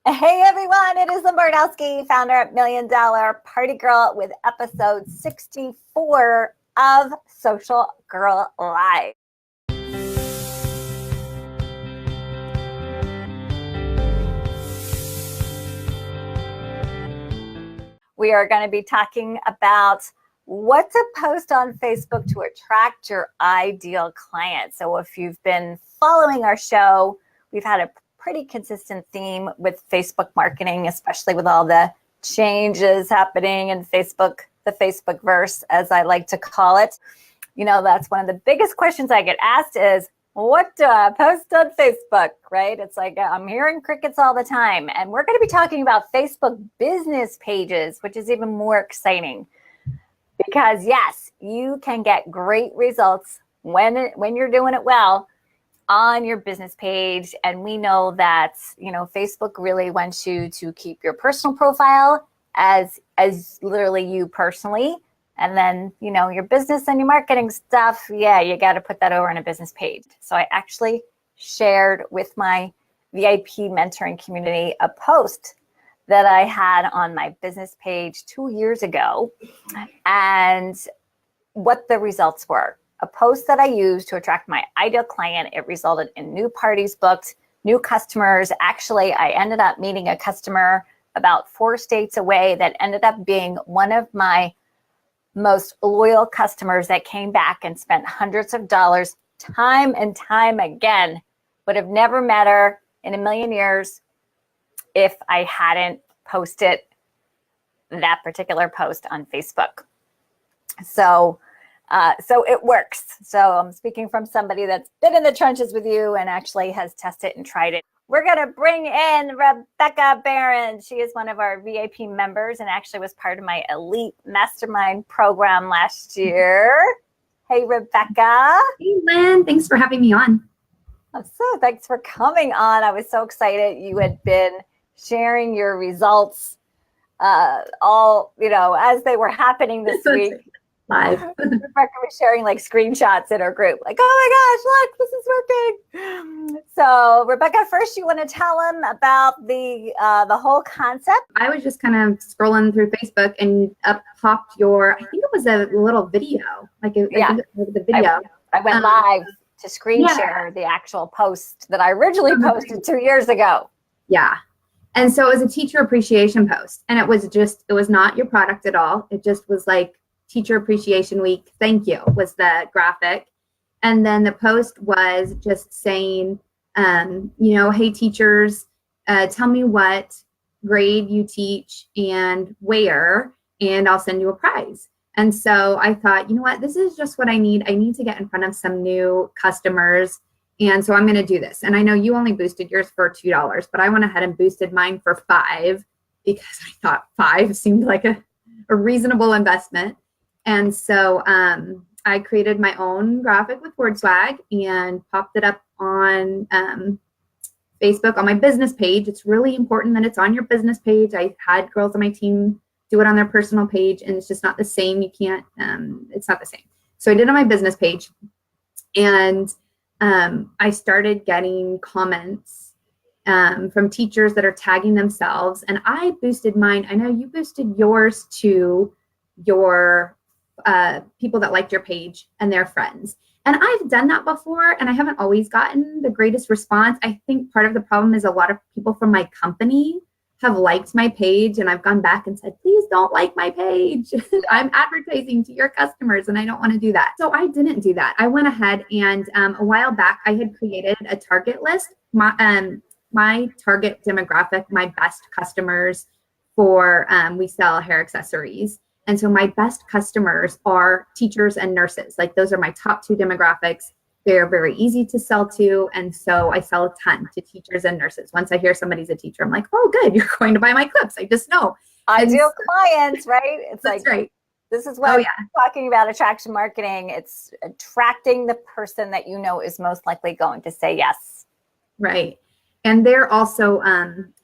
Hey everyone, it is the Bernowski, founder at Million Dollar Party Girl, with episode 64 of Social Girl Live. We are going to be talking about what to post on Facebook to attract your ideal client. So if you've been following our show, we've had a pretty consistent theme with Facebook marketing, especially with all the changes happening in Facebook, the Facebook verse, as I like to call it. You know, that's one of the biggest questions I get asked is, what do I post on Facebook, right? It's like I'm hearing crickets all the time. And we're going to be talking about Facebook business pages, which is even more exciting. Because yes, you can get great results when you're doing it well on your business page. And we know that, you know, Facebook really wants you to keep your personal profile as literally you personally. And then, you know, your business and your marketing stuff, yeah, you got to put that over on a business page. So I actually shared with my VIP mentoring community a post that I had on my business page 2 years ago, and what the results were. A post that I used to attract my ideal client. It resulted in new parties booked, new customers. Actually, I ended up meeting a customer about 4 states away that ended up being one of my most loyal customers that came back and spent hundreds of dollars time and time again. Would have never met her in a million years if I hadn't posted that particular post on Facebook. So it works. So I'm speaking from somebody that's been in the trenches with you and actually has tested and tried it. We're going to bring in Rebekah Behrens. She is one of our VIP members and actually was part of my elite mastermind program last year. Hey, Rebekah. Hey, Lynn. Thanks for having me on. So thanks for coming on. I was so excited. You had been sharing your results all, you know, as they were happening this week. Live. Rebekah was sharing like screenshots in our group, like, oh my gosh, look, this is working. So Rebekah, first you want to tell them about the whole concept? I was just kind of scrolling through Facebook and up popped I think it was a little video, the video. I went live to screen share the actual post that I originally posted 2 years ago. Yeah. And so it was a teacher appreciation post, and it was not your product at all. It just was like, Teacher Appreciation Week, thank you, was the graphic. And then the post was just saying, hey, teachers, tell me what grade you teach and where, and I'll send you a prize. And so I thought, you know what, this is just what I need. I need to get in front of some new customers. And so I'm going to do this. And I know you only boosted yours for $2, but I went ahead and boosted mine for $5 because I thought $5 seemed like a reasonable investment. And so I created my own graphic with word swag and popped it up on Facebook on my business page. It's really important that it's on your business page. I had girls on my team do it on their personal page, and it's just not the same. You can't, it's not the same. So I did it on my business page, and I started getting comments from teachers that are tagging themselves, and I boosted mine. I know you boosted yours to your people that liked your page and their friends. And I've done that before, and I haven't always gotten the greatest response. I think part of the problem is a lot of people from my company have liked my page, and I've gone back and said, please don't like my page. I'm advertising to your customers, and I don't want to do that. So I didn't do that. I went ahead and a while back, I had created a target list. My target demographic, my best customers for, we sell hair accessories. And so my best customers are teachers and nurses. Like, those are my top 2 demographics. They're very easy to sell to. And so I sell a ton to teachers and nurses. Once I hear somebody's a teacher, I'm like, oh, good, you're going to buy my clips. I just know. Ideal clients, right? It's that's like, right. This is what I'm talking about, attraction marketing. It's attracting the person that you know is most likely going to say yes. Right. And they're also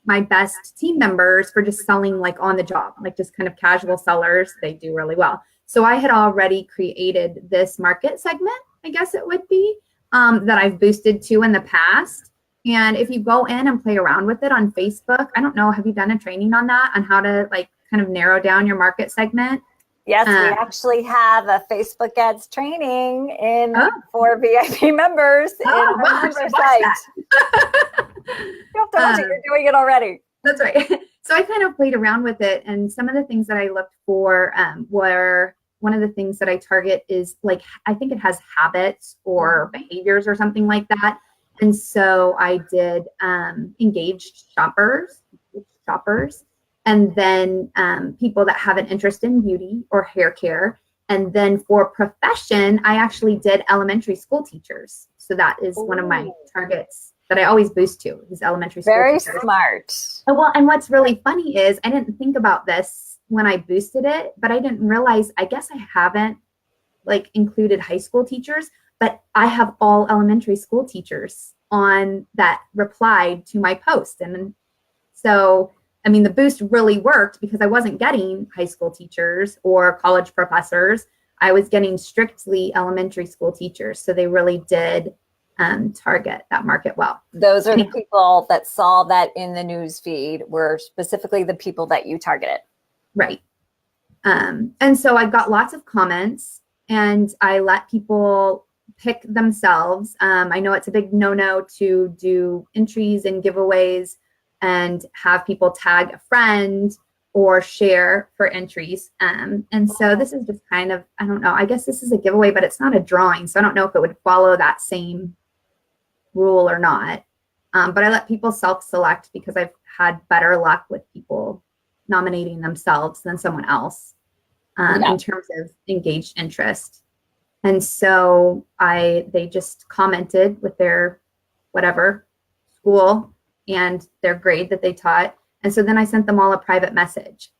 my best team members for just selling like on the job, like just kind of casual sellers. They do really well. So I had already created this market segment, I guess it would be, that I've boosted to in the past. And if you go in and play around with it on Facebook, I don't know, have you done a training on that, on how to like kind of narrow down your market segment? Yes, we actually have a Facebook ads training for VIP members in our member site. You have to watch it. You're doing it already. That's right. So I kind of played around with it, and some of the things that I looked for were, one of the things that I target is like, I think it has habits or behaviors or something like that. And so I did engaged shoppers, and then people that have an interest in beauty or hair care. And then for profession, I actually did elementary school teachers. So that is one of my targets that I always boost to, is elementary school teachers. Very smart. Oh, well, and what's really funny is I didn't think about this when I boosted it, but I didn't realize, I guess I haven't like included high school teachers, but I have all elementary school teachers on that replied to my post. And so, I mean, the boost really worked because I wasn't getting high school teachers or college professors. I was getting strictly elementary school teachers. So they really did target that market well. Those are the people that saw that in the news feed, were specifically the people that you targeted. Right. And so I got lots of comments, and I let people pick themselves. I know it's a big no-no to do entries and giveaways and have people tag a friend or share for entries. And so this is just kind of, I don't know, I guess this is a giveaway, but it's not a drawing. So I don't know if it would follow that same rule or not. But I let people self-select because I've had better luck with people nominating themselves than someone else in terms of engaged interest. And so they just commented with their whatever school and their grade that they taught. And so then I sent them all a private message.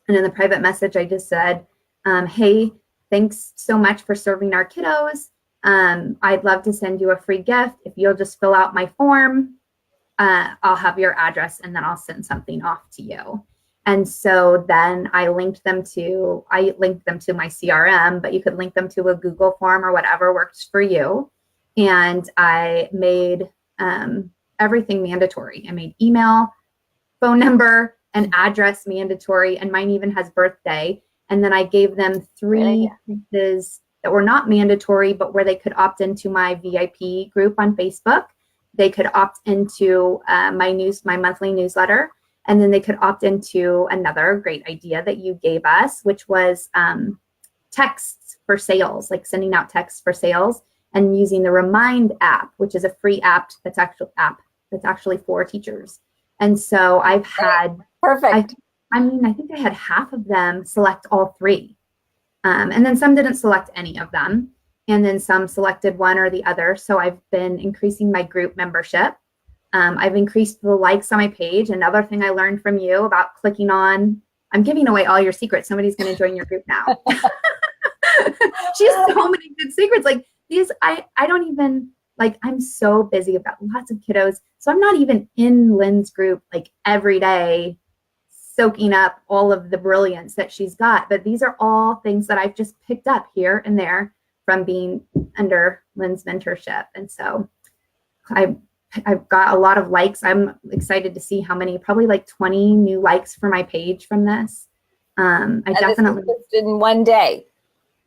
And in the private message, I just said, hey, thanks so much for serving our kiddos. I'd love to send you a free gift. If you'll just fill out my form, I'll have your address, and then I'll send something off to you. And so then I linked them to my CRM, but you could link them to a Google form or whatever works for you. And I made everything mandatory. I made email, phone number, and address mandatory, and mine even has birthday. And then I gave them 3 pieces that were not mandatory, but where they could opt into my VIP group on Facebook. They could opt into my monthly newsletter, and then they could opt into another great idea that you gave us, which was texts for sales, like sending out texts for sales and using the Remind app, which is a free app that's actually for teachers. And so I've had perfect. I think I had half of them select all 3. And then some didn't select any of them. And then some selected one or the other. So I've been increasing my group membership. I've increased the likes on my page. Another thing I learned from you about clicking on, I'm giving away all your secrets. Somebody's going to join your group now. She has so many good secrets. Like these, I don't even, like, I'm so busy about lots of kiddos. So I'm not even in Lynn's group like every day, soaking up all of the brilliance that she's got. But these are all things that I've just picked up here and there from being under Lynn's mentorship. And so I've got a lot of likes. I'm excited to see how many, probably like 20 new likes for my page from this. Definitely just in one day.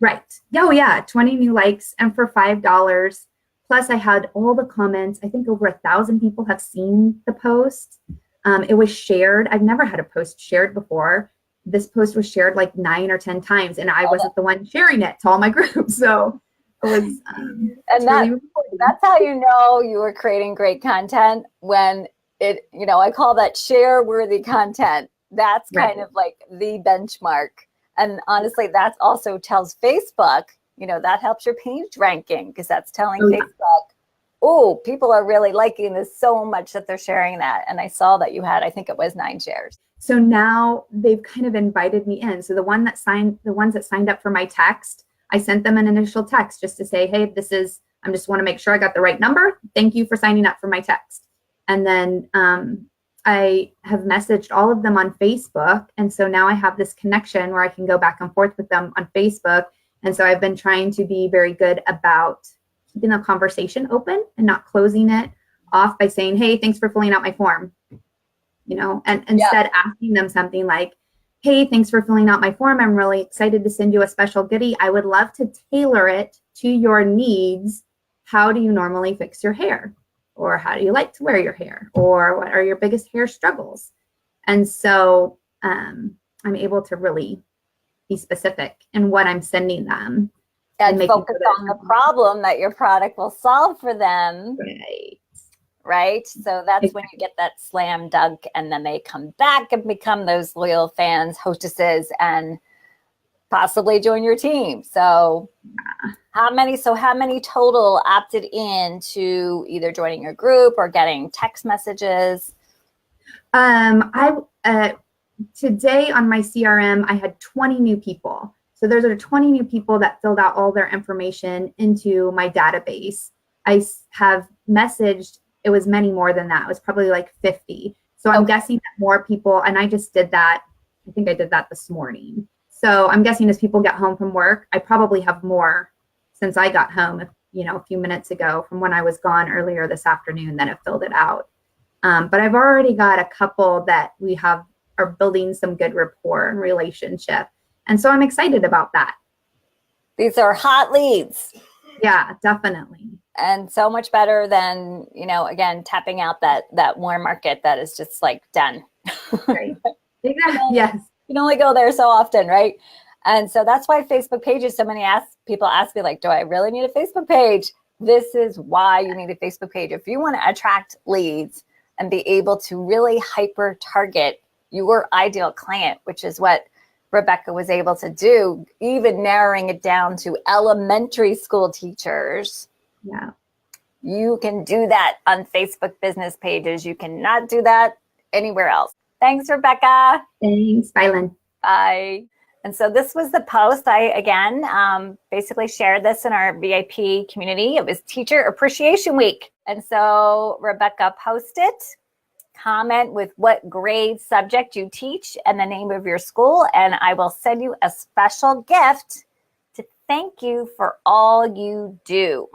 Right. Oh yeah. 20 new likes, and for $5. Plus I had all the comments. I think over 1,000 people have seen the post. It was shared. I've never had a post shared before. This post was shared like 9 or 10 times, and I wasn't the one sharing it to all my groups. So it was, and that's how you know you were creating great content, when it, I call that share worthy content. That's kind of like the benchmark. And honestly, that also tells Facebook, that helps your page ranking, because that's telling Facebook, oh, people are really liking this so much that they're sharing that. And I saw that you had, I think it was 9 shares. So now they've kind of invited me in. So the ones that signed up for my text, I sent them an initial text just to say, hey, I just want to make sure I got the right number. Thank you for signing up for my text. And then I have messaged all of them on Facebook. And so now I have this connection where I can go back and forth with them on Facebook. And so I've been trying to be very good about keeping the conversation open and not closing it off by saying, hey, thanks for filling out my form, you know, and instead asking them something like, hey, thanks for filling out my form. I'm really excited to send you a special goodie. I would love to tailor it to your needs. How do you normally fix your hair? Or how do you like to wear your hair? Or what are your biggest hair struggles? And so I'm able to really be specific in what I'm sending them. And focus on the problem that your product will solve for them. Right. So that's when you get that slam dunk, and then they come back and become those loyal fans, hostesses, and possibly join your team. So how many total opted in to either joining your group or getting text messages? Today on my CRM, I had 20 new people. So those are 20 new people that filled out all their information into my database. I have messaged, it was many more than that. It was probably like 50. So I'm guessing that more people, and I just did that. I think I did that this morning. So I'm guessing as people get home from work, I probably have more since I got home, you know, a few minutes ago from when I was gone earlier this afternoon that have filled it out. But I've already got a couple that are building some good rapport and relationship. And so I'm excited about that. These are hot leads. Yeah, definitely. And so much better than, you know, again, tapping out that warm market that is just like done. Right. Exactly. Yes. You can only go there so often, right? And so that's why Facebook pages, so many people ask me, like, do I really need a Facebook page? This is why you need a Facebook page. If you want to attract leads and be able to really hyper target your ideal client, which is what Rebekah was able to do, even narrowing it down to elementary school teachers. Yeah. You can do that on Facebook business pages. You cannot do that anywhere else. Thanks, Rebekah. Thanks. Bye, Lynn. Bye. And so this was the post. I, again, basically shared this in our VIP community. It was Teacher Appreciation Week. And so Rebekah posted, comment with what grade subject you teach and the name of your school, and I will send you a special gift to thank you for all you do.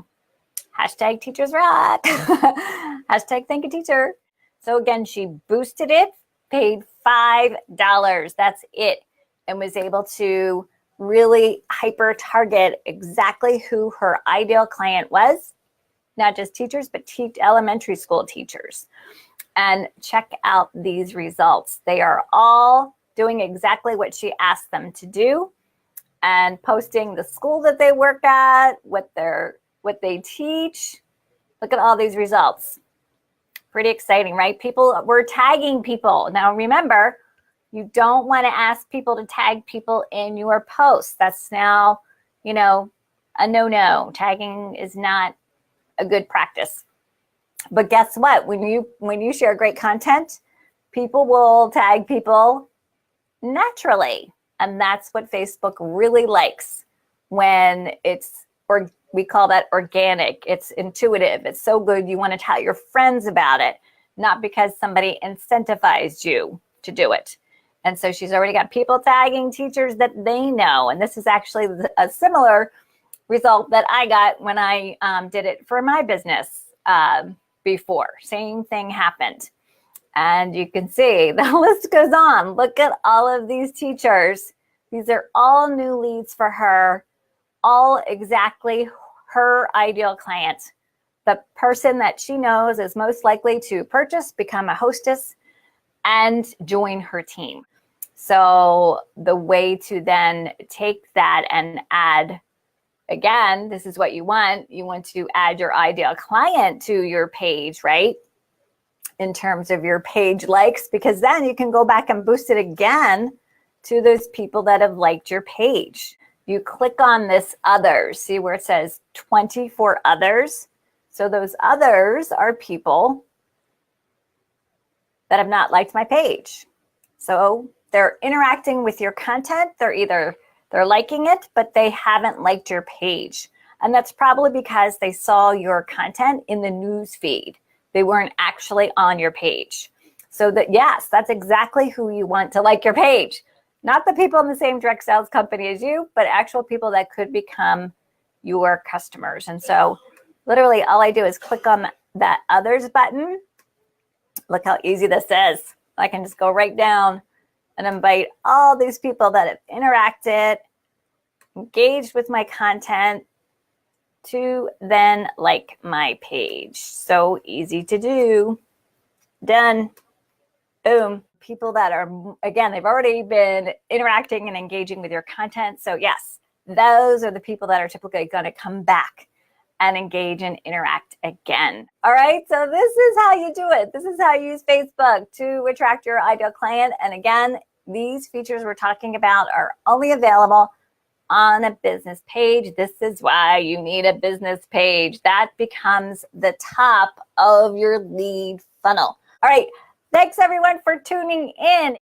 Hashtag teachers rock. Hashtag thank you, teacher. So again, she boosted it, paid $5. That's it. And was able to really hyper target exactly who her ideal client was. Not just teachers, but elementary school teachers. And check out these results. They are all doing exactly what she asked them to do and posting the school that they work at, what they teach. Look at all these results. Pretty exciting, right? People were tagging people. Now remember, you don't want to ask people to tag people in your posts. That's now, you know, a no-no. Tagging is not a good practice. But guess what? When you share great content, people will tag people naturally. And that's what Facebook really likes when we call that organic. It's intuitive. It's so good. You want to tell your friends about it, not because somebody incentivized you to do it. And so she's already got people tagging teachers that they know. And this is actually a similar result that I got when I did it for my business before. Same thing happened. And you can see the list goes on. Look at all of these teachers. These are all new leads for her, all exactly her ideal client, the person that she knows is most likely to purchase, become a hostess, and join her team. So the way to then take that and add, again, this is what you want. You want to add your ideal client to your page, right? In terms of your page likes, because then you can go back and boost it again to those people that have liked your page. You click on this others, see where it says 24 others. So those others are people that have not liked my page. So they're interacting with your content. They're liking it, but they haven't liked your page. And that's probably because they saw your content in the news feed. They weren't actually on your page. So that, yes, that's exactly who you want to like your page. Not the people in the same direct sales company as you, but actual people that could become your customers. And so literally all I do is click on that others button, look how easy this is. I can just go right down and invite all these people that have interacted, engaged with my content, to then like my page. So easy to do. Done. Boom. People that are, again, they've already been interacting and engaging with your content. So yes, those are the people that are typically going to come back and engage and interact again. All right, so this is how you do it. This is how you use Facebook to attract your ideal client. And again, these features we're talking about are only available on a business page. This is why you need a business page. That becomes the top of your lead funnel. All right, thanks everyone for tuning in.